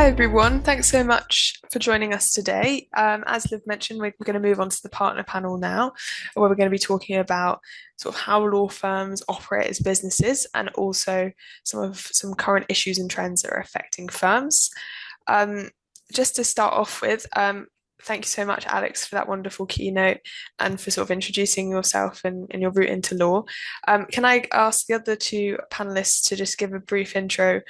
Hi everyone, thanks so much for joining us today. As Liv mentioned, we're going to move on to the partner panel now, where we're going to be talking about sort of how law firms operate as businesses and also some current issues and trends that are affecting firms. Um, just to start off with, thank you so much, Alex, for that wonderful keynote and for sort of introducing yourself and your route into law. Can I ask the other two panelists to just give a brief intro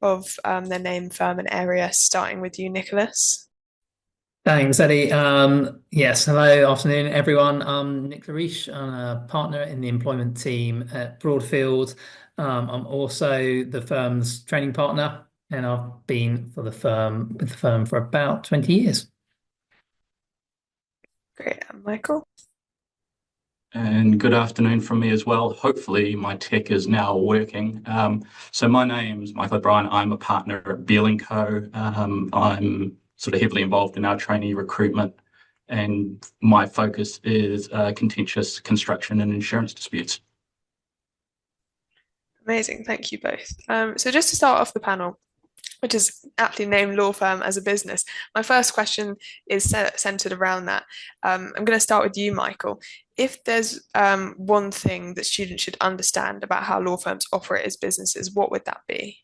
of their name, firm, and area, starting with you, Nicholas? Thanks, Eddie. Yes, hello, afternoon, everyone. I'm Nick Riche. I'm a partner in the employment team at Broadfield. I'm also the firm's training partner, and I've been with the firm for about 20 years. Great, and Michael? And good afternoon from me as well. Hopefully my tech is now working. So my name's Michael O'Brien. I'm a partner at Beale Co. I'm sort of heavily involved in our trainee recruitment, and my focus is contentious construction and insurance disputes. Amazing, thank you both. So just to start off the panel, which is aptly named law firm as a business. My first question is centered around that. I'm going to start with you, Michael. If there's one thing that students should understand about how law firms operate as businesses, what would that be?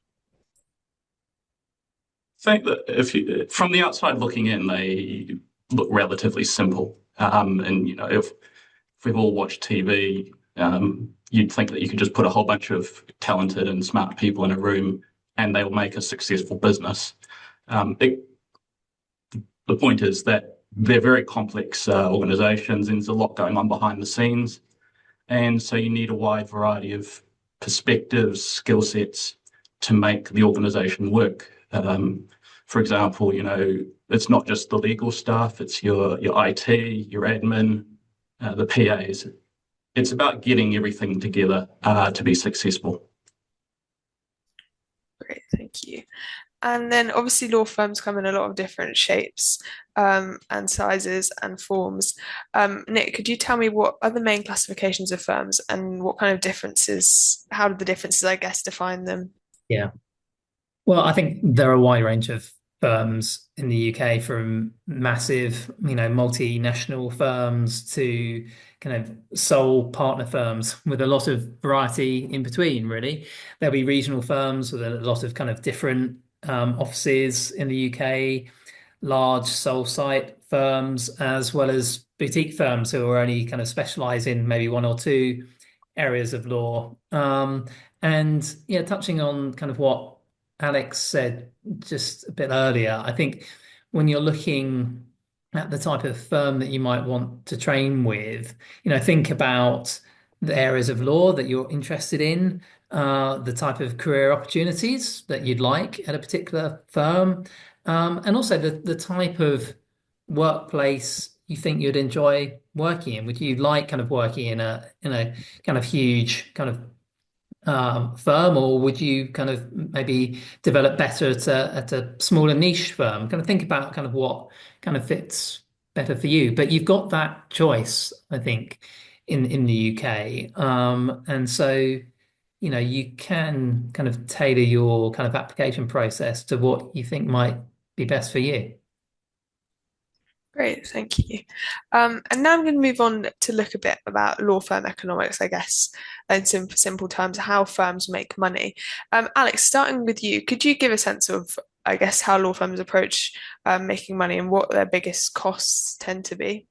I think that from the outside looking in, they look relatively simple. And if we've all watched TV, you'd think that you could just put a whole bunch of talented and smart people in a room and they'll make a successful business. The point is that they're very complex organizations and there's a lot going on behind the scenes. And so you need a wide variety of perspectives, skill sets to make the organization work. For example, it's not just the legal staff, it's your IT, your admin, the PAs. It's about getting everything together to be successful. Great, thank you. And then obviously law firms come in a lot of different shapes and sizes and forms. Nick, could you tell me what are the main classifications of firms and what kind of differences, how do the differences, I guess, define them? Yeah. Well, I think there are a wide range of firms in the UK, from massive, multinational firms to kind of sole partner firms with a lot of variety in between, really. There'll be regional firms with a lot of kind of different offices in the UK, large sole site firms, as well as boutique firms who are only kind of specialize in maybe one or two areas of law. And yeah, touching on kind of what Alex said just a bit earlier, I think when you're looking at the type of firm that you might want to train with, think about the areas of law that you're interested in, the type of career opportunities that you'd like at a particular firm, and also the type of workplace you think you'd enjoy working in. Would you like kind of working in a kind of huge kind of firm, or would you kind of maybe develop better at a smaller niche firm? Kind of think about kind of what kind of fits better for you. But you've got that choice, I think, in the UK, and so you can kind of tailor your kind of application process to what you think might be best for you. Great, thank you. And now I'm going to move on to look a bit about law firm economics, I guess, in simple terms, how firms make money. Alex, starting with you, could you give a sense of, I guess, how law firms approach making money and what their biggest costs tend to be?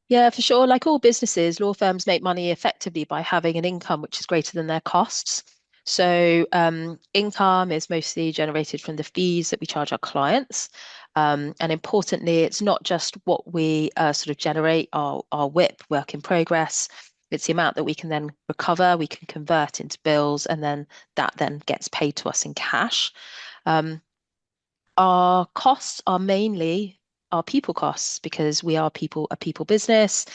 Yeah, for sure. Like all businesses, law firms make money effectively by having an income which is greater than their costs. So income is mostly generated from the fees that we charge our clients. And importantly, it's not just what we sort of generate, our WIP, work in progress. It's the amount that we can then recover, we can convert into bills, and then that then gets paid to us in cash. Our costs are mainly our people costs because we are a people business.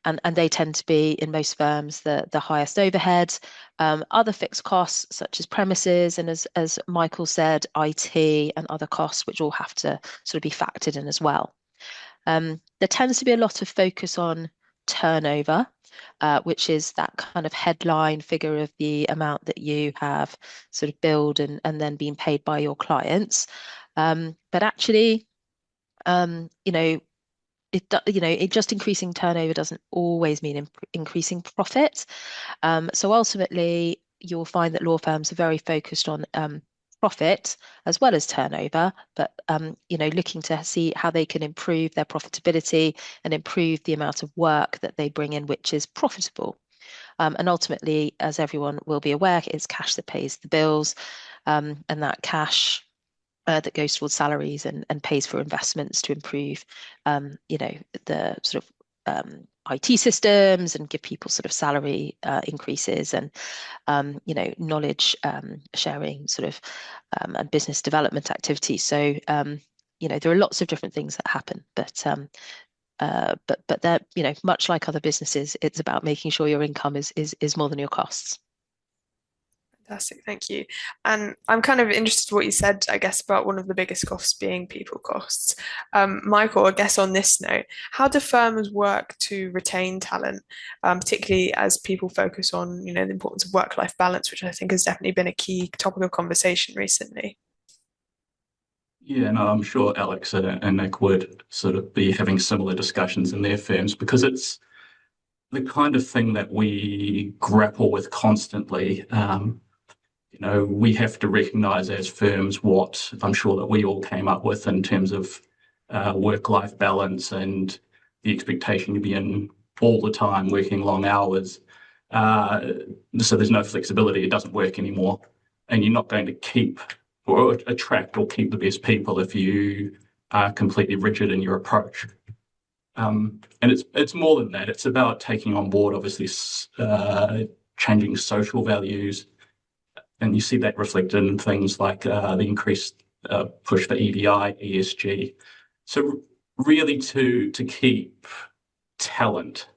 And they tend to be in most firms the highest overhead. Other fixed costs such as premises and as Michael said, IT and other costs which all have to sort of be factored in as well. There tends to be a lot of focus on turnover. which is that kind of headline figure of the amount that you have sort of billed and then being paid by your clients. But actually, it just increasing turnover doesn't always mean increasing profit. So ultimately, you'll find that law firms are very focused on profit as well as turnover, but looking to see how they can improve their profitability and improve the amount of work that they bring in, which is profitable. And ultimately, as everyone will be aware, it's cash that pays the bills, and that cash that goes towards salaries and pays for investments to improve, the sort of IT systems and give people sort of salary increases and, knowledge sharing sort of and business development activities. So, there are lots of different things that happen, but they're, much like other businesses, it's about making sure your income is more than your costs. Fantastic, thank you. And I'm kind of interested in what you said, I guess, about one of the biggest costs being people costs. Michael, I guess on this note, how do firms work to retain talent, particularly as people focus on, the importance of work-life balance, which I think has definitely been a key topic of conversation recently? Yeah, no, I'm sure Alex and Nick would sort of be having similar discussions in their firms because it's the kind of thing that we grapple with constantly. We have to recognize as firms what I'm sure that we all came up with in terms of work-life balance and the expectation to be in all the time, working long hours. So there's no flexibility. It doesn't work anymore. And you're not going to keep or attract or keep the best people if you are completely rigid in your approach. And it's more than that. It's about taking on board, obviously, changing social values. And you see that reflected in things like the increased push for EDI, ESG. So really to keep talent,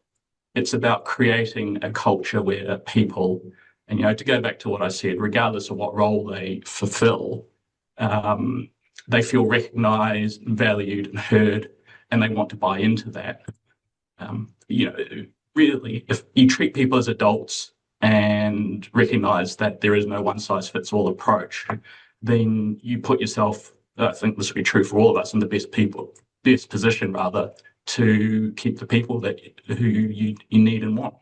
it's about creating a culture where people, and to go back to what I said, regardless of what role they fulfill, they feel recognized, valued, and heard, and they want to buy into that. Really, if you treat people as adults and recognize that there is no one size fits all approach, then you put yourself, I think this would be true for all of us, in the best position rather, to keep the people who you need and want.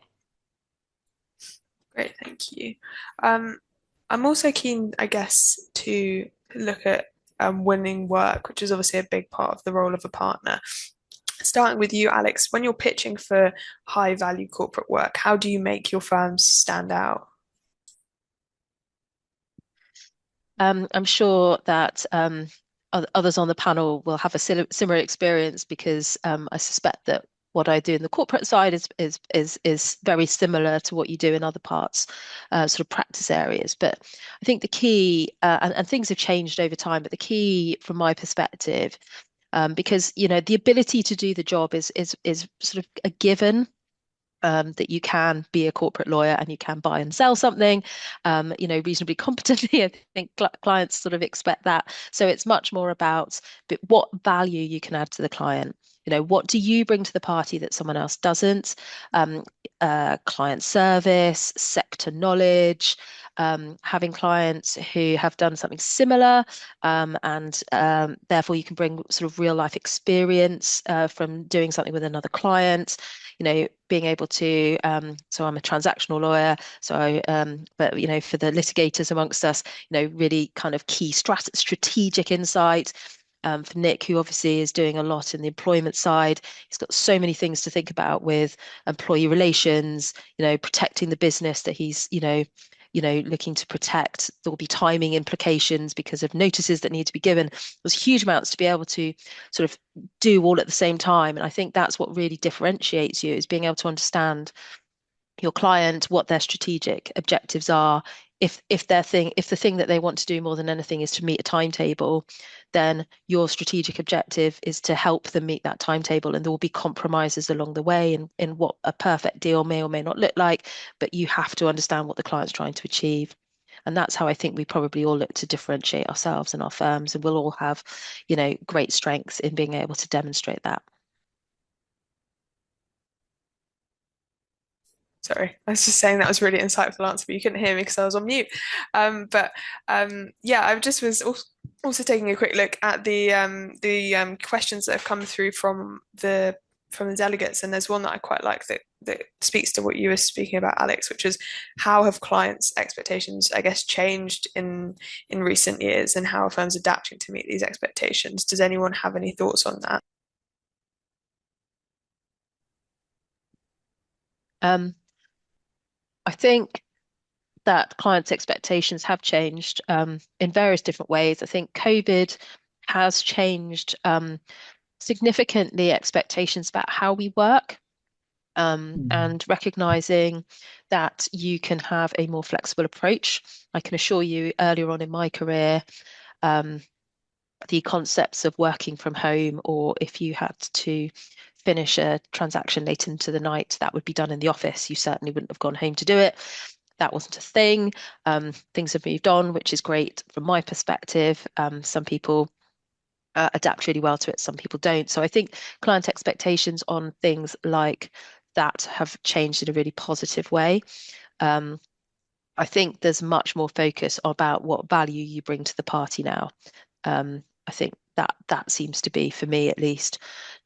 Great, thank you. I'm also keen, I guess, to look at winning work, which is obviously a big part of the role of a partner. Starting with you, Alex, when you're pitching for high value corporate work, how do you make your firms stand out? I'm sure that others on the panel will have a similar experience because I suspect that what I do in the corporate side is very similar to what you do in other parts, sort of practice areas. But I think the key, and things have changed over time, but the key from my perspective, because the ability to do the job is sort of a given. That you can be a corporate lawyer and you can buy and sell something, reasonably competently. I think clients sort of expect that. So it's much more about what value you can add to the client. What do you bring to the party that someone else doesn't? Client service, sector knowledge, having clients who have done something similar, and therefore you can bring sort of real life experience from doing something with another client. Being able to, so I'm a transactional lawyer, so but for the litigators amongst us, really kind of key strategic insight. For Nick, who obviously is doing a lot in the employment side, he's got so many things to think about with employee relations, protecting the business that he's, looking to protect. There will be timing implications because of notices that need to be given. There's huge amounts to be able to sort of do all at the same time. And I think that's what really differentiates you, is being able to understand your client, what their strategic objectives are. If the thing that they want to do more than anything is to meet a timetable, then your strategic objective is to help them meet that timetable, and there will be compromises along the way in what a perfect deal may or may not look like, but you have to understand what the client's trying to achieve. And that's how I think we probably all look to differentiate ourselves and our firms, and we'll all have, great strengths in being able to demonstrate that. Sorry, I was just saying that was a really insightful answer, but you couldn't hear me because I was on mute. Yeah, I just was also taking a quick look at the questions that have come through from the delegates, and there's one that I quite like that speaks to what you were speaking about, Alex, which is how have clients' expectations, I guess, changed in recent years, and how are firms adapting to meet these expectations? Does anyone have any thoughts on that? I think that clients' expectations have changed in various different ways. I think COVID has changed significantly expectations about how we work, and recognizing that you can have a more flexible approach. I can assure you, earlier on in my career, the concepts of working from home, or if you had to finish a transaction late into the night, that would be done in the office. You certainly wouldn't have gone home to do it. That wasn't a thing. Things have moved on, which is great from my perspective. Some people adapt really well to it, some people don't. So I think client expectations on things like that have changed in a really positive way. I think there's much more focus about what value you bring to the party now. I think that seems to be, for me at least,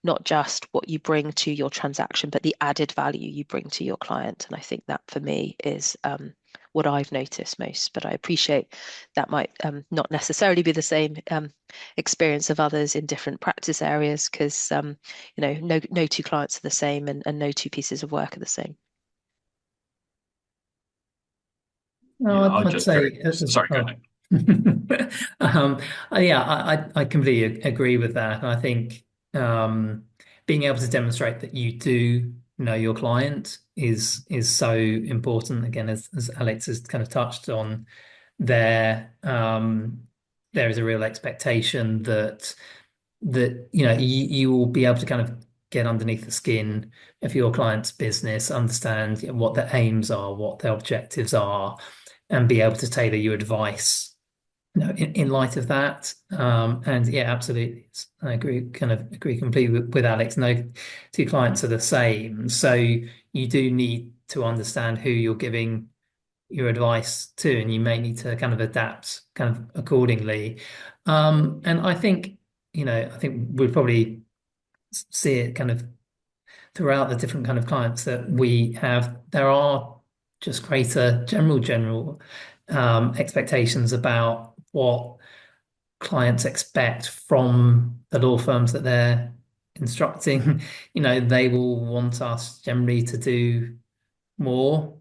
not just what you bring to your transaction, but the added value you bring to your client. And I think that for me is what I've noticed most. But I appreciate that might not necessarily be the same experience of others in different practice areas, because no two clients are the same, and no two pieces of work are the same. Yeah, I'd say, sorry, go ahead. yeah, I completely agree with that. And I think being able to demonstrate that you do know your client is so important. Again, as Alex has kind of touched on, there is a real expectation that you will be able to kind of get underneath the skin of your client's business, understand what their aims are, what their objectives are, and be able to tailor your advice, in light of that. And yeah, absolutely, I agree completely with Alex. No two clients are the same, so you do need to understand who you're giving your advice to, and you may need to kind of adapt kind of accordingly. And I think we'd probably see it kind of throughout the different kind of clients that we have. There are just greater general expectations about what clients expect from the law firms that they're instructing. They will want us generally to do more,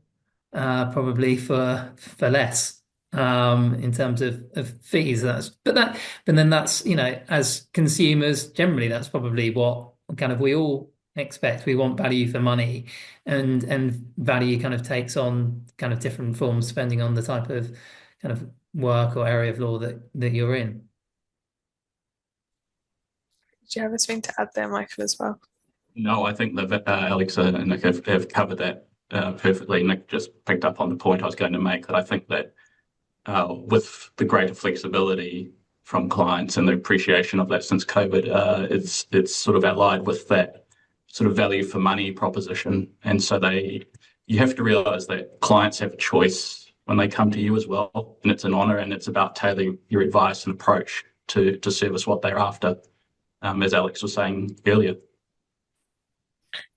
probably for less, in terms of fees. But then that's, as consumers generally, that's probably what kind of we all expect. We want value for money, and value kind of takes on kind of different forms depending on the type of kind of work or area of law that you're in. Do you have anything to add there, Michael, as well? No, I think that Alex and Nick have covered that perfectly. Nick just picked up on the point I was going to make, that I think that with the greater flexibility from clients and the appreciation of that since COVID, it's sort of allied with that sort of value for money proposition. And so you have to realize that clients have a choice when they come to you as well, and it's an honor, and it's about tailoring your advice and approach to service what they're after, as Alex was saying earlier.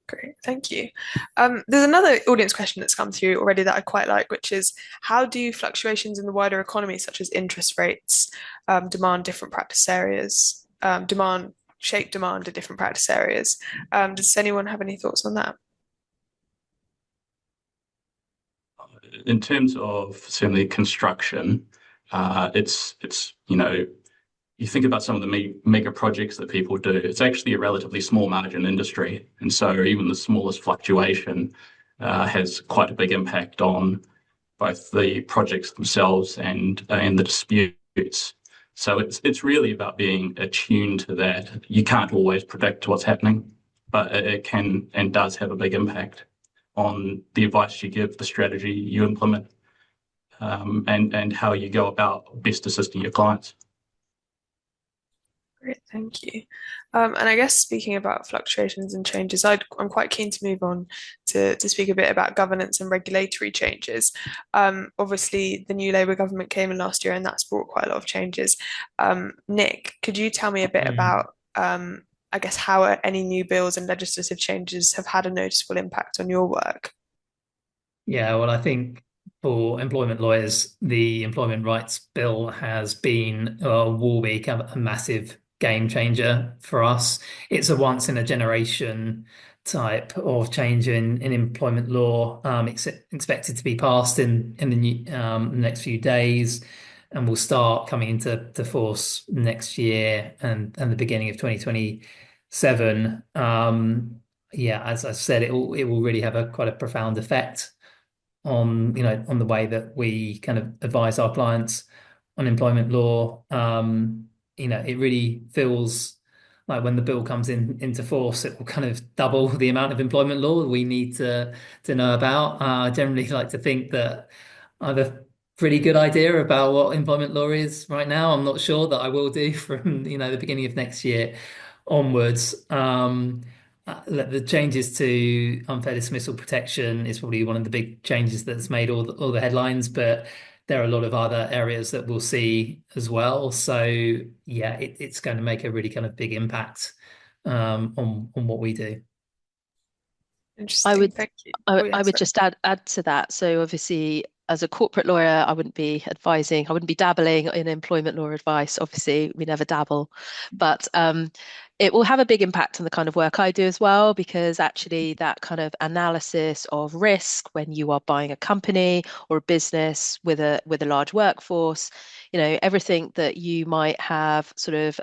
Great, thank you. There's another audience question that's come through already that I quite like, which is, how do fluctuations in the wider economy, such as interest rates, demand different practice areas, shape demand in different practice areas? Does anyone have any thoughts on that? In terms of certainly construction, it's you think about some of the mega projects that people do, it's actually a relatively small margin industry. And so even the smallest fluctuation has quite a big impact on both the projects themselves and the disputes. So it's really about being attuned to that. You can't always predict what's happening, but it can and does have a big impact on the advice you give, the strategy you implement, and how you go about best assisting your clients. Great, thank you. And I guess speaking about fluctuations and changes, I'm quite keen to move on to speak a bit about governance and regulatory changes. Obviously, the new Labour government came in last year, and that's brought quite a lot of changes. Nick, could you tell me a bit about, I guess, how any new bills and legislative changes have had a noticeable impact on your work? Yeah, well, I think for employment lawyers, the Employment Rights Bill has been, will be kind of a massive game changer for us. It's a once in a generation type of change in employment law. It's expected to be passed in the next few days, and will start coming into force next year and the beginning of 2027. Yeah, as I said, it will really have quite a profound effect on on the way that we kind of advise our clients on employment law. It really feels like when the bill comes into force, it will kind of double the amount of employment law we need to know about. I generally like to think that I have a pretty good idea about what employment law is right now. I'm not sure that I will do from the beginning of next year onwards. The changes to unfair dismissal protection is probably one of the big changes that's made all the headlines, but there are a lot of other areas that we'll see as well. So yeah, it's going to make a really kind of big impact on what we do. Interesting, thank you. I would just add to that. So obviously, as a corporate lawyer, I wouldn't be dabbling in employment law advice. Obviously, we never dabble, but it will have a big impact on the kind of work I do as well, because actually that kind of analysis of risk when you are buying a company or a business with a large workforce, everything that you might have sort of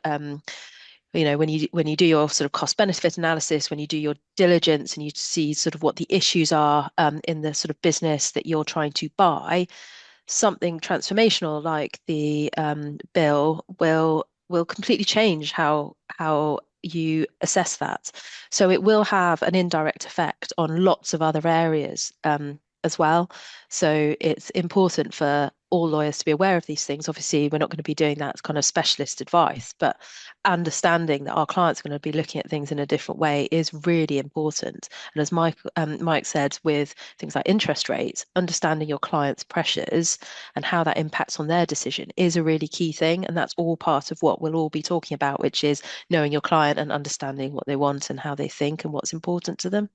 when you do your sort of cost benefit analysis, when you do your diligence and you see sort of what the issues are in the sort of business that you're trying to buy, something transformational like the bill will completely change how you assess that. So it will have an indirect effect on lots of other areas as well. So it's important for all lawyers to be aware of these things. Obviously, we're not going to be doing that as kind of specialist advice, but understanding that our clients are going to be looking at things in a different way is really important. And as Mike said, with things like interest rates, understanding your client's pressures and how that impacts on their decision is a really key thing. And that's all part of what we'll all be talking about, which is knowing your client and understanding what they want and how they think and what's important to them.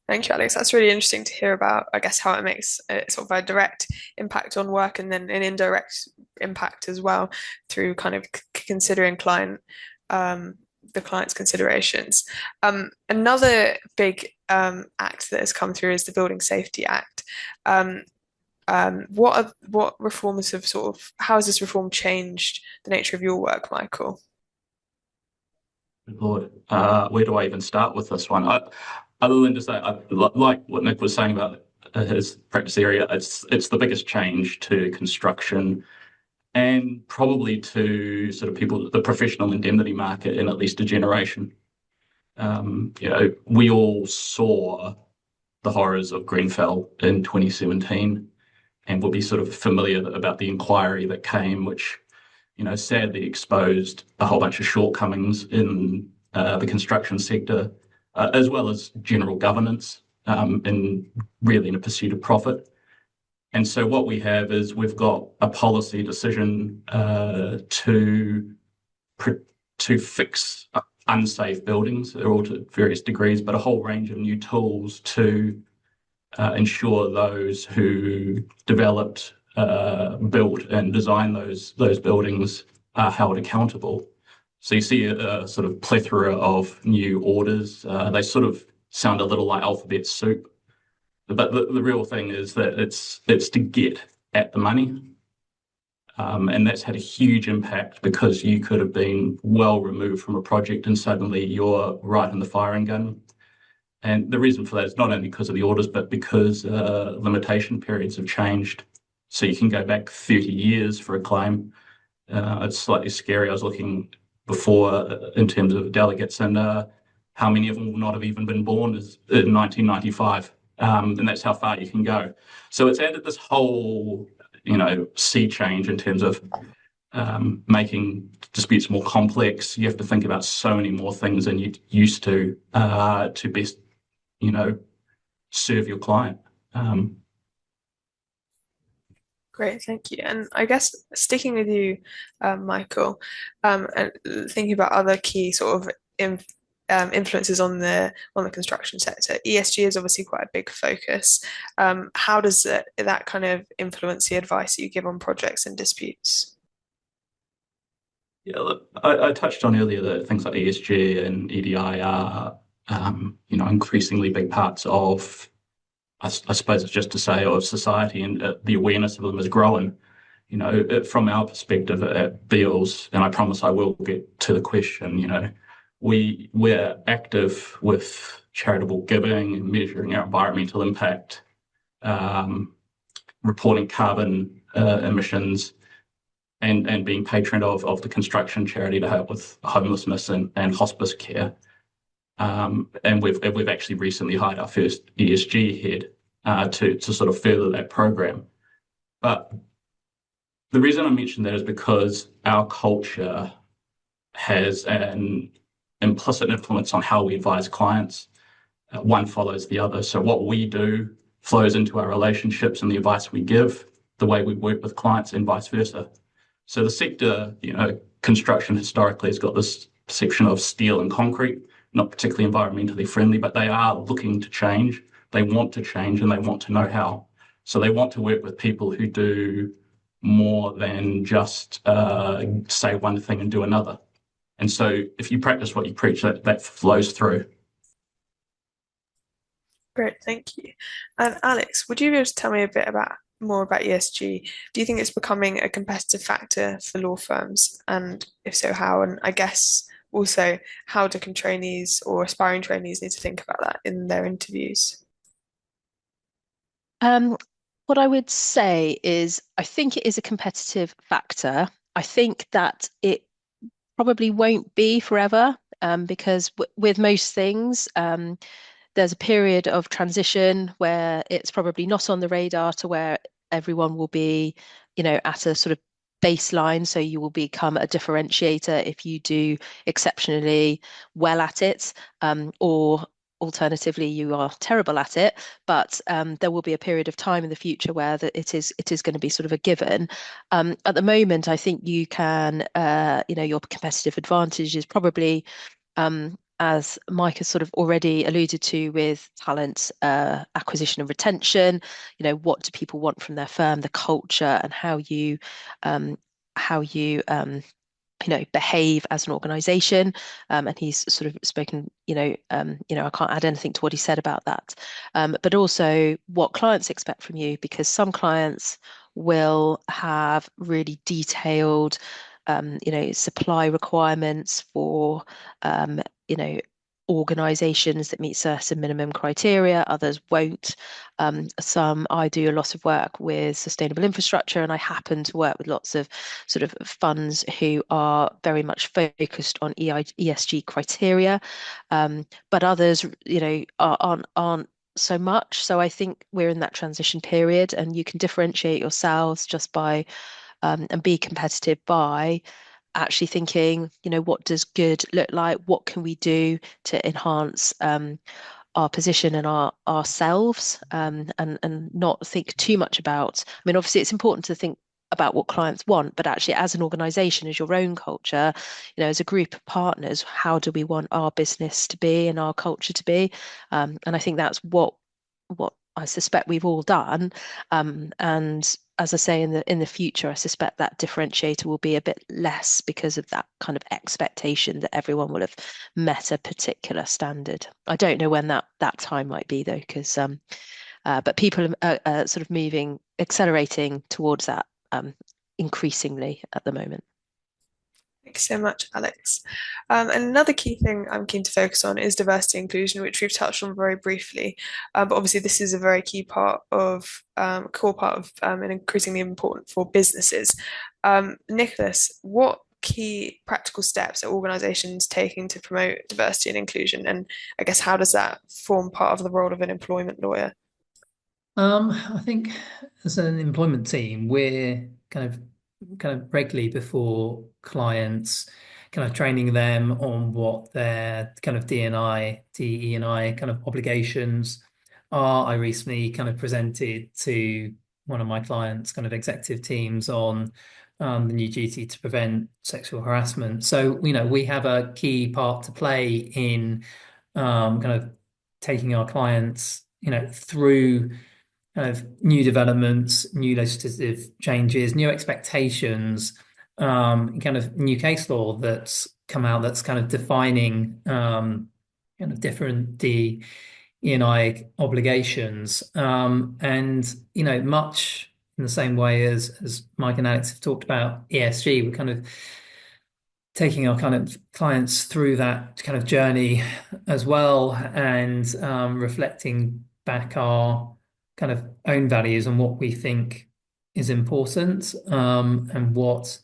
Thank you, Alex. That's really interesting to hear about, I guess, how it makes sort of a direct impact on work and then an indirect impact as well through kind of considering the client's considerations. Another big act that has come through is the Building Safety Act. What reforms have how has this reform changed the nature of your work, Michael? Lord, where do I even start with this one? Other than to say, like what Nick was saying about his practice area, it's the biggest change to construction and probably to sort of the professional indemnity market in at least a generation. We all saw the horrors of Grenfell in 2017 and will be sort of familiar about the inquiry that came, which sadly exposed a whole bunch of shortcomings in the construction sector, as well as general governance, and really in a pursuit of profit. And so what we have is we've got a policy decision to fix unsafe buildings. They're all to various degrees, but a whole range of new tools to ensure those who developed, built and designed those buildings are held accountable. So you see a sort of plethora of new orders. They sort of sound a little like alphabet soup, but the real thing is that it's to get at the money. And that's had a huge impact because you could have been well removed from a project and suddenly you're right in the firing gun. And the reason for that is not only because of the orders, but because limitation periods have changed. So you can go back 30 years for a claim. It's slightly scary. I was looking before in terms of delegates and how many of them will not have even been born in 1995. And that's how far you can go. So it's added this whole, sea change in terms of making disputes more complex. You have to think about so many more things than you used to best, serve your client. Great, thank you. And I guess sticking with you, Michael, and thinking about other key sort of influences on the construction sector, ESG is obviously quite a big focus. How does that kind of influence the advice you give on projects and disputes? Yeah, look, I touched on earlier that things like ESG and EDI are, increasingly big parts of, I suppose it's just to say, of society, and the awareness of them is growing. From our perspective at Beale's, and I promise I will get to the question, we're active with charitable giving and measuring our environmental impact, reporting carbon emissions, and being patron of the construction charity to help with homelessness and hospice care. And we've actually recently hired our first ESG head to sort of further that program. But the reason I mention that is because our culture has an implicit influence on how we advise clients. One follows the other. So what we do flows into our relationships and the advice we give, the way we work with clients, and vice versa. So the sector, construction historically has got this perception of steel and concrete, not particularly environmentally friendly, but they are looking to change. They want to change and they want to know how. So they want to work with people who do more than just say one thing and do another. And so if you practice what you preach, that flows through. Great, thank you. And Alex, would you be able to tell me a bit more about ESG? Do you think it's becoming a competitive factor for law firms? And if so, how? And I guess also, how do trainees or aspiring trainees need to think about that in their interviews? What I would say is I think it is a competitive factor. I think that it probably won't be forever, because with most things, there's a period of transition where it's probably not on the radar to where everyone will be, at a sort of baseline. So you will become a differentiator if you do exceptionally well at it, or alternatively you are terrible at it. But there will be a period of time in the future where it is going to be sort of a given. At the moment, I think you can, your competitive advantage is probably, as Mike has sort of already alluded to, with talent acquisition and retention. What do people want from their firm, the culture, and how you behave as an organization. And he's sort of spoken, I can't add anything to what he said about that. But also what clients expect from you, because some clients will have really detailed, supply requirements for, organizations that meet certain minimum criteria, others won't. I do a lot of work with sustainable infrastructure, and I happen to work with lots of sort of funds who are very much focused on ESG criteria, but others, aren't so much. So I think we're in that transition period, and you can differentiate yourselves just by and be competitive by actually thinking, what does good look like? What can we do to enhance our position and ourselves, and not think too much about. I mean, obviously, it's important to think about what clients want, but actually, as an organization, as your own culture, as a group of partners, how do we want our business to be and our culture to be? And I think that's what I suspect we've all done. And as I say, in the future, I suspect that differentiator will be a bit less because of that kind of expectation that everyone will have met a particular standard. I don't know when that time might be though, because but people are sort of accelerating towards that increasingly at the moment. Thanks so much, Alex. And another key thing I'm keen to focus on is diversity and inclusion, which we've touched on very briefly. But obviously, this is a very key part of, core part of, and increasingly important for businesses. Nicholas, what key practical steps are organisations taking to promote diversity and inclusion? And I guess how does that form part of the role of an employment lawyer? I think as an employment team, we're kind of kind of regularly before clients, kind of training them on what their kind of DE&I kind of obligations are. I recently kind of presented to one of my clients' kind of executive teams on the new duty to prevent sexual harassment. So, we have a key part to play in kind of taking our clients, through kind of new developments, new legislative changes, new expectations, kind of new case law that's come out that's kind of defining kind of different DE&I obligations. And, much in the same way as Mike and Alex have talked about ESG, we're kind of taking our kind of clients through that kind of journey as well, and reflecting back our kind of own values and what we think is important, and what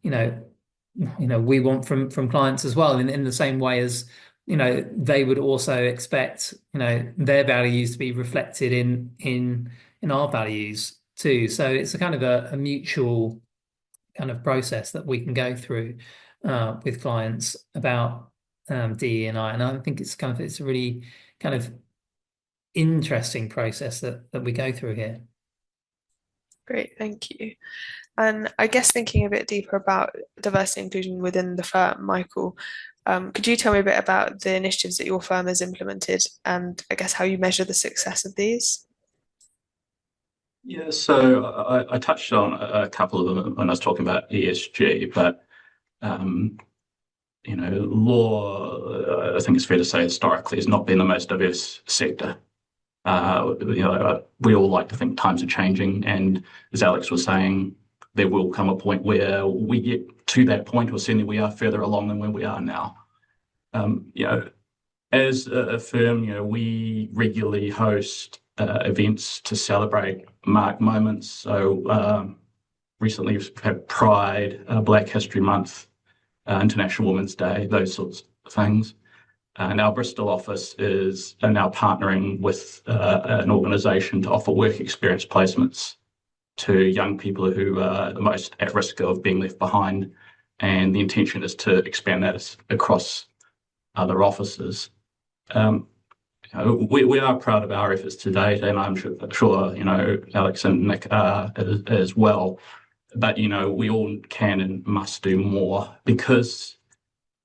we want from clients as well, in the same way as they would also expect their values to be reflected in our values too. So it's a kind of a mutual kind of process that we can go through with clients about DE&I, and I think it's a really kind of interesting process that we go through here. Great, thank you. And I guess thinking a bit deeper about diversity and inclusion within the firm, Michael, could you tell me a bit about the initiatives that your firm has implemented, and I guess how you measure the success of these? Yeah, so I touched on a couple of them when I was talking about ESG, but law, I think it's fair to say, historically has not been the most diverse sector. We all like to think times are changing, and as Alex was saying, there will come a point where we get to that point, or certainly we are further along than where we are now. As a firm, we regularly host events to celebrate marked moments. So recently we've had Pride, Black History Month, International Women's Day, those sorts of things. And our Bristol office is now partnering with an organisation to offer work experience placements to young people who are the most at risk of being left behind. And the intention is to expand that across other offices. We are proud of our efforts to date, and I'm sure Alex and Nick are as well. But we all can and must do more, because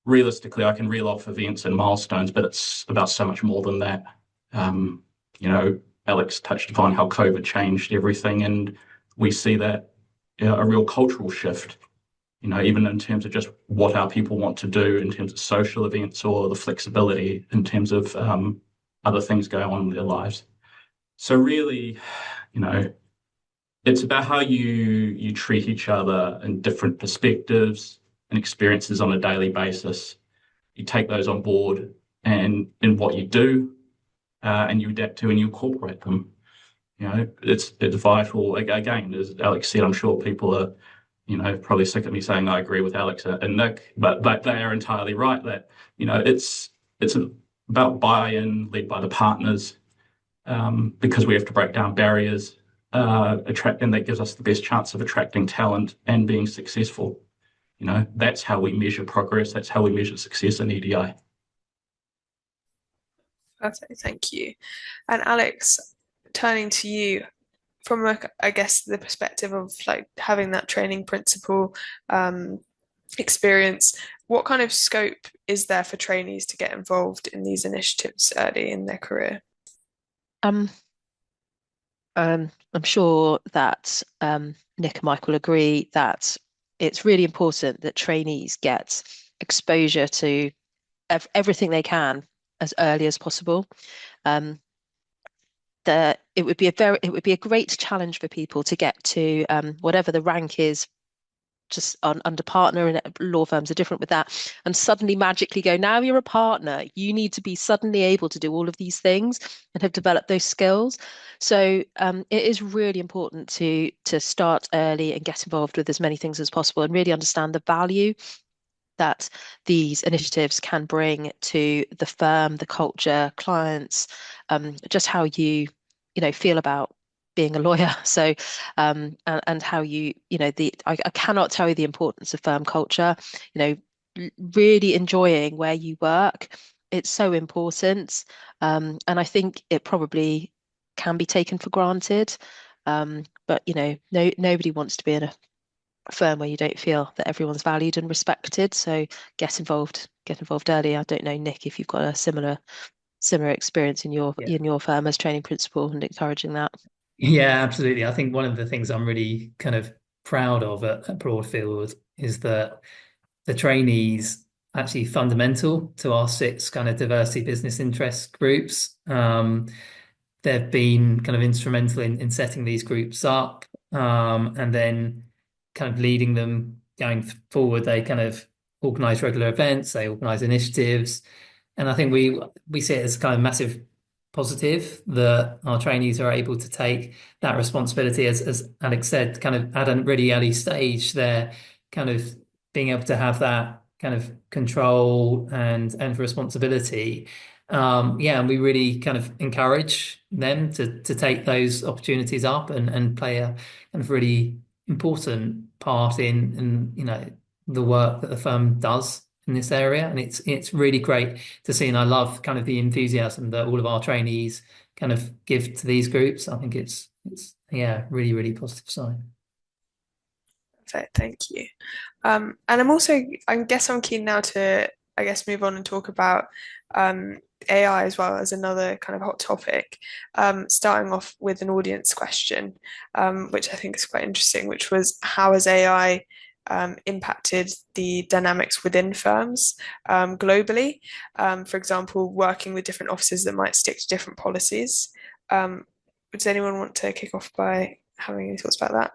realistically, I can reel off events and milestones, but it's about so much more than that. Alex touched upon how COVID changed everything, and we see that a real cultural shift. Even in terms of just what our people want to do in terms of social events, or the flexibility in terms of other things going on in their lives. So really, it's about how you treat each other in different perspectives and experiences on a daily basis. You take those on board and in what you do, and you adapt to and you incorporate them. It's vital. Again, as Alex said, I'm sure people are probably sick of me saying I agree with Alex and Nick, but they are entirely right that it's about buy-in led by the partners, because we have to break down barriers, and that gives us the best chance of attracting talent and being successful. That's how we measure progress. That's how we measure success in EDI. Perfect, thank you. And Alex, turning to you, from I guess the perspective of like having that training principal experience, what kind of scope is there for trainees to get involved in these initiatives early in their career? I'm sure that Nick and Michael agree that it's really important that trainees get exposure to everything they can as early as possible. It would be a great challenge for people to get to whatever the rank is, just under partner, and law firms are different with that, and suddenly magically go, now you're a partner, you need to be suddenly able to do all of these things and have developed those skills. So it is really important to start early and get involved with as many things as possible, and really understand the value that these initiatives can bring to the firm, the culture, clients, just how you feel about being a lawyer. So, and how I cannot tell you the importance of firm culture. Really enjoying where you work. It's so important. And I think it probably can be taken for granted. But nobody wants to be in a firm where you don't feel that everyone's valued and respected. So get involved early. I don't know, Nick, if you've got a similar experience in your firm as training principal and encouraging that. Yeah, absolutely. I think one of the things I'm really kind of proud of at Broadfield is that the trainees actually fundamental to our 6 kind of diversity business interest groups. They've been kind of instrumental in setting these groups up, and then kind of leading them going forward. They kind of organise regular events, they organise initiatives, and I think we see it as kind of massive positive that our trainees are able to take that responsibility, as Alex said, kind of at a really early stage. They're kind of being able to have that kind of control and responsibility. And we really kind of encourage them to take those opportunities up and play a kind of really important part in the work that the firm does in this area. And it's really great to see, and I love kind of the enthusiasm that all of our trainees kind of give to these groups. I think it's really, really positive sign. Perfect, thank you. And I guess I'm keen now to, move on and talk about AI as well as another kind of hot topic. Starting off with an audience question, which I think is quite interesting, which was how has AI impacted the dynamics within firms globally? For example, working with different offices that might stick to different policies. Does anyone want to kick off by having any thoughts about that?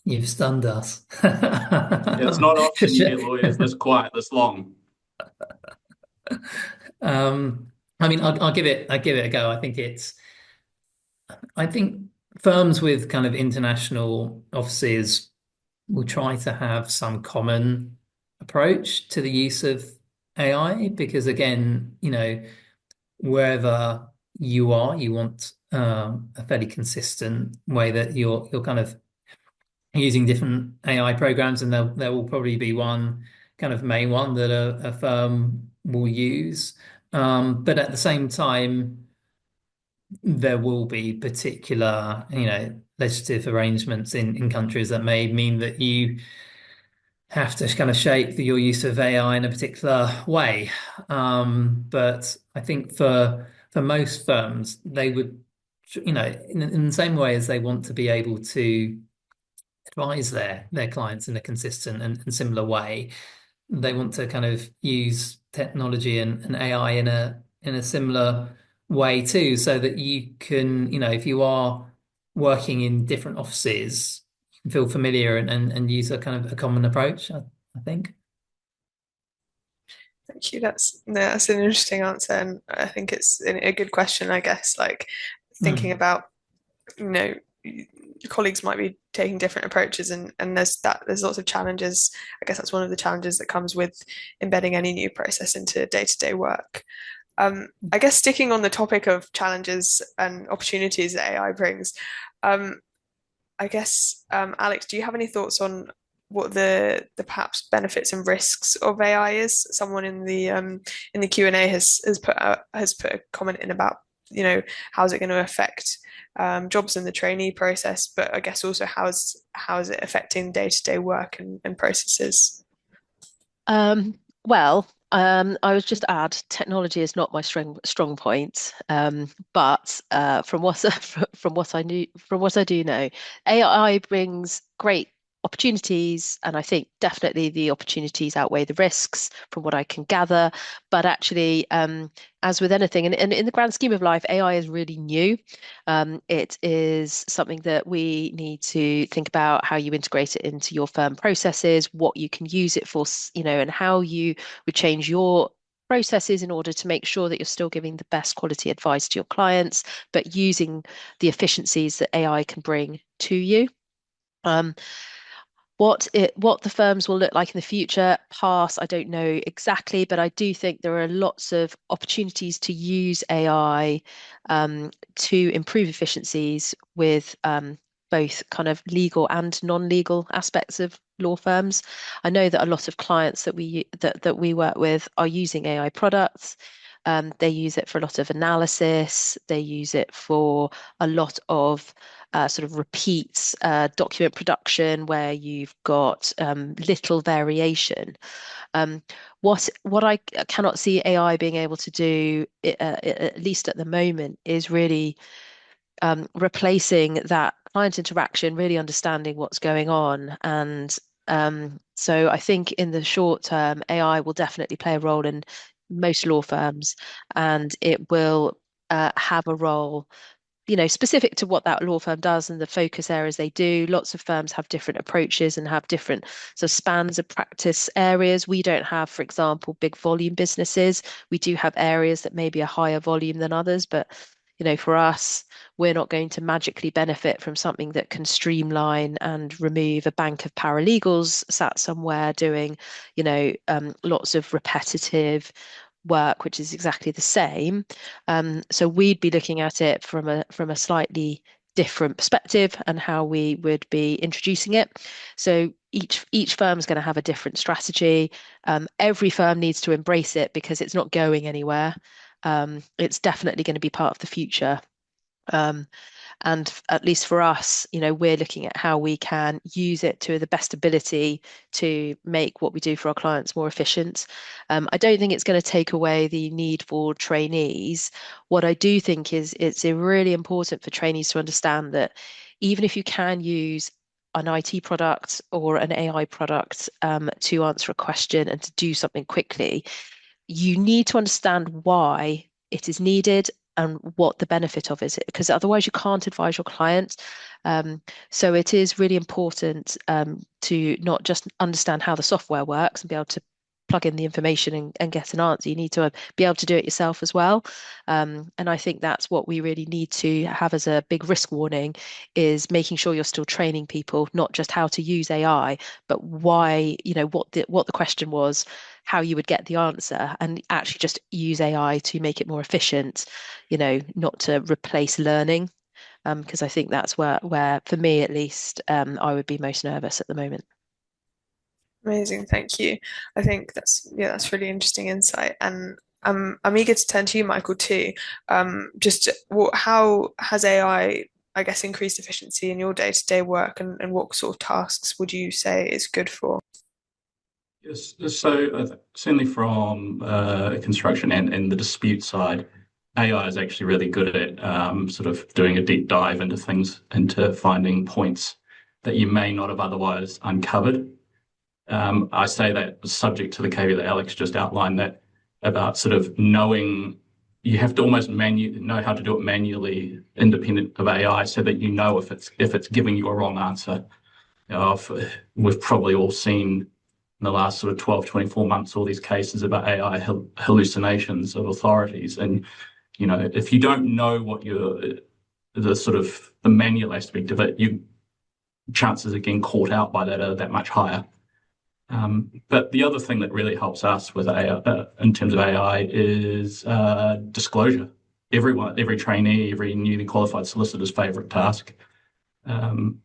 You've stunned us. It's not often you get lawyers this quiet this long. I mean, I'll give it a go. I think firms with kind of international offices will try to have some common approach to the use of AI because, again, wherever you are, you want a fairly consistent way that you're kind of using different AI programs, and there will probably be one kind of main one that a firm will use. But at the same time, there will be particular, legislative arrangements in countries that may mean that you have to kind of shape your use of AI in a particular way. But I think for most firms, they would, in the same way as they want to be able to advise their clients in a consistent and similar way, they want to kind of use technology and AI in a similar way too, so that you can, if you are working in different offices, you can feel familiar and use a kind of a common approach, I think. Thank you. That's an interesting answer, and I think it's a good question. I guess like thinking about, your colleagues might be taking different approaches, and there's lots of challenges. I guess that's one of the challenges that comes with embedding any new process into day-to-day work. I guess sticking on the topic of challenges and opportunities that AI brings, Alex, do you have any thoughts on what the perhaps benefits and risks of AI is? Someone in the Q&A has put a comment in about, how's it going to affect jobs in the trainee process, but I guess also how is it affecting day-to-day work and processes? Well, I would just add, technology is not my strong point. But from what I do know, AI brings great opportunities, and I think definitely the opportunities outweigh the risks from what I can gather. But actually, as with anything, and in the grand scheme of life, AI is really new. It is something that we need to think about how you integrate it into your firm processes, what you can use it for, and how you would change your processes in order to make sure that you're still giving the best quality advice to your clients, but using the efficiencies that AI can bring to you. What the firms will look like in the future, I don't know exactly, but I do think there are lots of opportunities to use AI to improve efficiencies with both kind of legal and non-legal aspects of law firms. I know that a lot of clients that we work with are using AI products. They use it for a lot of analysis. They use it for a lot of sort of repeats document production where you've got little variation. Um, what I cannot see AI being able to do, at least at the moment, is really replacing that client interaction, really understanding what's going on. And so I think in the short term, AI will definitely play a role in most law firms, and it will have a role, specific to what that law firm does and the focus areas they do. Lots of firms have different approaches and have different sort of spans of practice areas. We don't have, for example, big volume businesses. We do have areas that maybe are higher volume than others, but for us, we're not going to magically benefit from something that can streamline and remove a bank of paralegals sat somewhere doing, lots of repetitive work, which is exactly the same. So we'd be looking at it from a slightly different perspective and how we would be introducing it. So each firm is going to have a different strategy. Every firm needs to embrace it because it's not going anywhere. It's definitely going to be part of the future. Um, and at least for us, we're looking at how we can use it to the best ability to make what we do for our clients more efficient. I don't think it's going to take away the need for trainees. What I do think is it's really important for trainees to understand that even if you can use an IT product or an AI product to answer a question and to do something quickly, you need to understand why it is needed and what the benefit of it is, because otherwise you can't advise your client. So it is really important to not just understand how the software works and be able to plug in the information and get an answer. You need to be able to do it yourself as well. And I think that's what we really need to have as a big risk warning, is making sure you're still training people, not just how to use AI, but why, what the question was, how you would get the answer, and actually just use AI to make it more efficient, not to replace learning. Because I think that's where for me at least, I would be most nervous at the moment. Amazing, thank you. I think that's really interesting insight, and I'm eager to turn to you, Michael, too. Just how has I guess, increased efficiency in your day-to-day work, and what sort of tasks would you say is good for? Yes, so certainly from construction and the dispute side, AI is actually really good at sort of doing a deep dive into things, into finding points that you may not have otherwise uncovered. I say that subject to the caveat that Alex just outlined, that about sort of knowing you have to almost know how to do it manually, independent of AI, so that you know if it's giving you a wrong answer. We've probably all seen in the last sort of 12, 24 months all these cases about AI hallucinations of authorities, and if you don't know what the sort of the manual aspect of it, you chances of getting caught out by that are that much higher. But the other thing that really helps us with AI, in terms of AI, is disclosure. Every trainee, every newly qualified solicitor's favourite task. When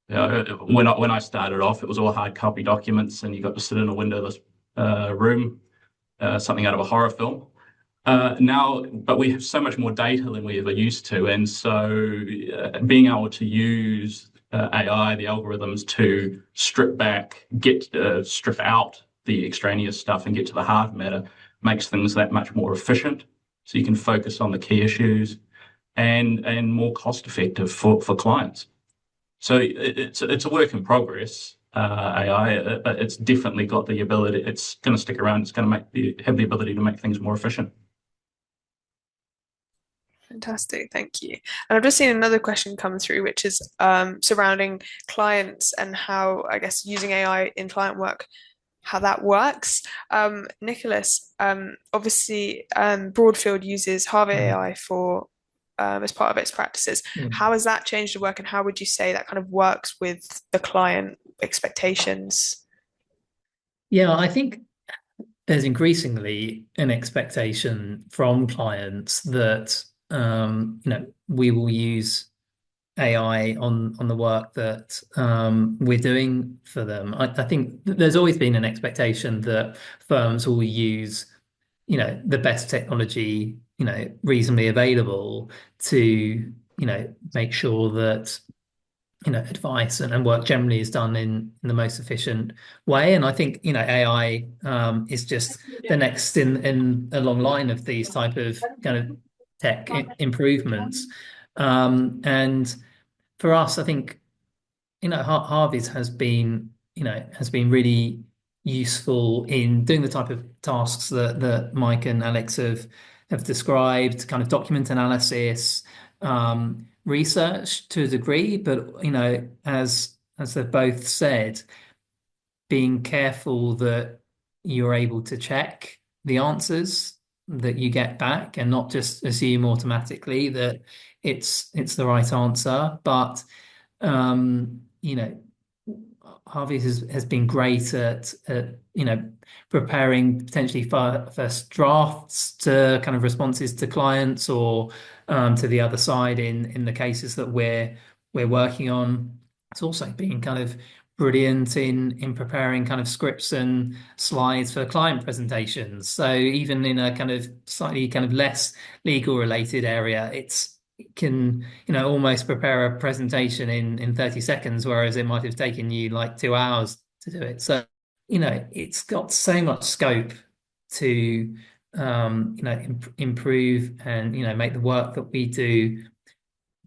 I started off, it was all hard copy documents, and you got to sit in a windowless room, something out of a horror film. Now, but we have so much more data than we ever used to, and so being able to use AI, the algorithms, to strip out the extraneous stuff and get to the hard matter makes things that much more efficient. So you can focus on the key issues and more cost effective for clients. So it's a work in progress. AI, but it's definitely got the ability. It's going to stick around. It's going to have the ability to make things more efficient. Fantastic, thank you. And I've just seen another question come through, which is surrounding clients and how, I guess, using AI in client work, how that works. Nicholas, obviously, Broadfield uses Harvey AI for as part of its practices. Mm. How has that changed the work, and how would you say that kind of works with the client expectations? Yeah, I think there's increasingly an expectation from clients that we will use AI on the work that we're doing for them. I think there's always been an expectation that firms will use, the best technology, reasonably available to, make sure that, advice and work generally is done in the most efficient way. And I think, AI is just the next in a long line of these type of kind of tech improvements. And for us, I think, Harvey's has been really useful in doing the type of tasks that Mike and Alex have described, kind of document analysis, research to a degree, but as they've both said, being careful that you're able to check the answers that you get back and not just assume automatically that it's the right answer. But Harvey has been great at preparing potentially first drafts to kind of responses to clients or to the other side in the cases that we're working on. It's also been kind of brilliant in preparing kind of scripts and slides for client presentations. So even in a kind of slightly kind of less legal related area, it can almost prepare a presentation in 30 seconds, whereas it might have taken you like 2 hours to do it. So it's got so much scope to improve and make the work that we do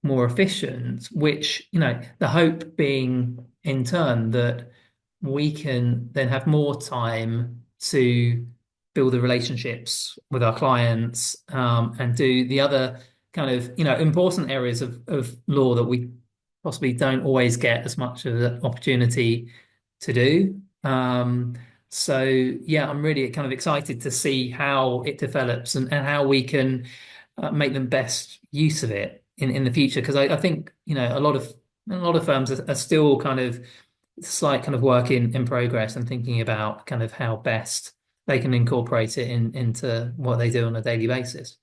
more efficient, which the hope being in turn that we can then have more time to build the relationships with our clients and do the other kind of important areas of law that we possibly don't always get as much of the opportunity to do. So yeah, I'm really kind of excited to see how it develops and how we can make the best use of it in the future, because I think a lot of firms are still kind of slight kind of work in progress and thinking about kind of how best they can incorporate it into what they do on a daily basis.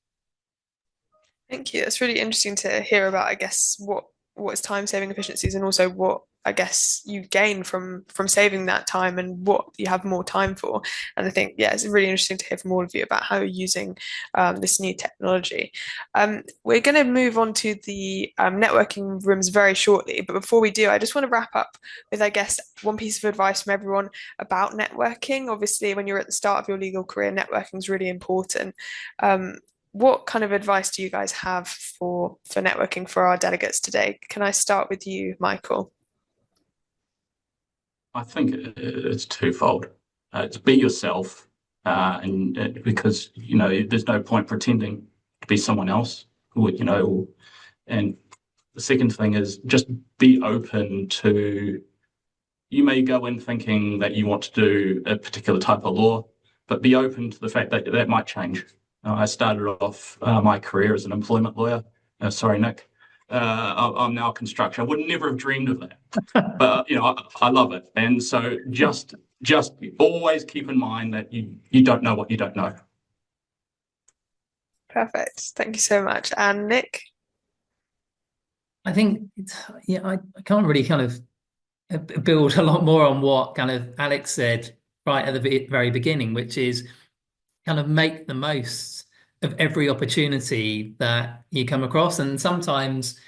Thank you. It's really interesting to hear about, I guess, what is time saving efficiencies, and also what I guess you gain from saving that time and what you have more time for. And I think, yeah, it's really interesting to hear from all of you about how you're using this new technology. We're going to move on to the networking rooms very shortly, but before we do, I just want to wrap up with, I guess, one piece of advice from everyone about networking. Obviously, when you're at the start of your legal career, networking is really important. What kind of advice do you guys have for networking for our delegates today? Can I start with you, Michael? I think it's twofold. It's be yourself, and because there's no point pretending to be someone else. And the second thing is just be open to. You may go in thinking that you want to do a particular type of law, but be open to the fact that that might change. I started off my career as an employment lawyer. Sorry, Nick. I'm now construction. I would never have dreamed of that, but I love it. And so just always keep in mind that you don't know what you don't know. Perfect. Thank you so much. And Nick? I think I can't really kind of build a lot more on what kind of Alex said right at the very beginning, which is kind of make the most of every opportunity that you come across. And sometimes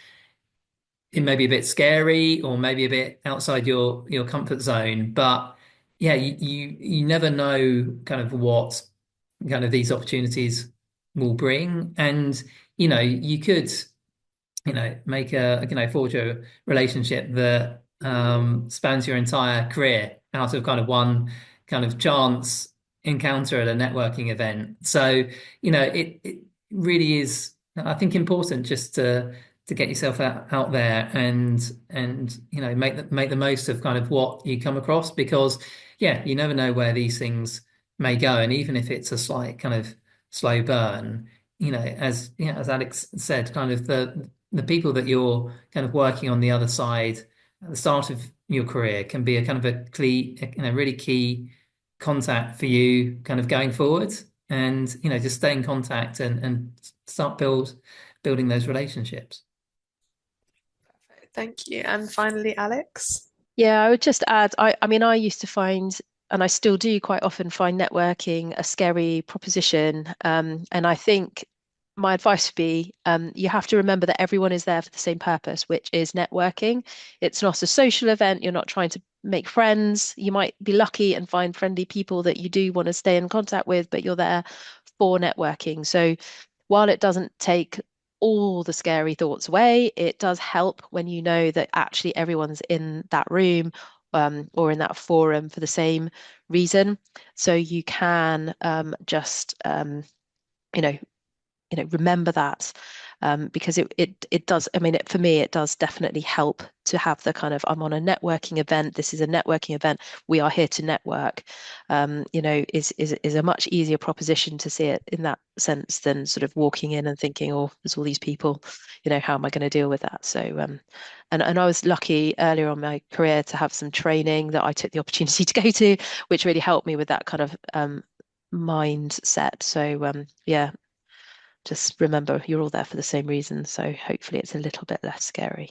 it may be a bit scary or maybe a bit outside your comfort zone, but yeah, you never know kind of what kind of these opportunities will bring. And you could make forge a relationship that spans your entire career out of kind of one kind of chance encounter at a networking event. So it really is, I think, important just to get yourself out there and make the most of kind of what you come across, because yeah, you never know where these things may go. And even if it's a slight kind of slow burn, as Alex said, kind of the people that you're kind of working on the other side at the start of your career can be a kind of really key contact for you kind of going forward, and just stay in contact and start building those relationships. Thank you. And finally, Alex. Yeah, I would just add, I mean, I used to find, and I still do quite often find networking a scary proposition. And I think my advice would be you have to remember that everyone is there for the same purpose, which is networking. It's not a social event. You're not trying to make friends. You might be lucky and find friendly people that you do want to stay in contact with, but you're there for networking. So while it doesn't take all the scary thoughts away, it does help when you know that actually everyone's in that room or in that forum for the same reason. So you can just remember that because it does. I mean, for me, it does definitely help to have the kind of I'm on a networking event. This is a networking event. We are here to network. Is a much easier proposition to see it in that sense than sort of walking in and thinking, oh, there's all these people. How am I going to deal with that? So, and I was lucky earlier on in my career to have some training that I took the opportunity to go to, which really helped me with that kind of mindset. So, yeah, just remember you're all there for the same reason. So hopefully it's a little bit less scary.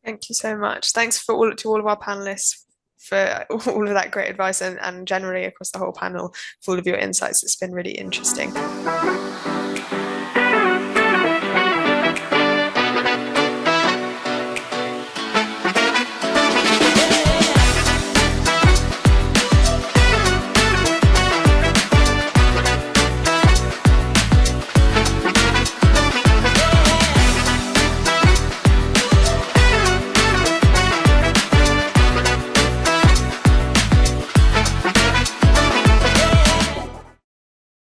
Thank you so much. Thanks to all of our panelists for all of that great advice and generally across the whole panel for all of your insights. It's been really interesting.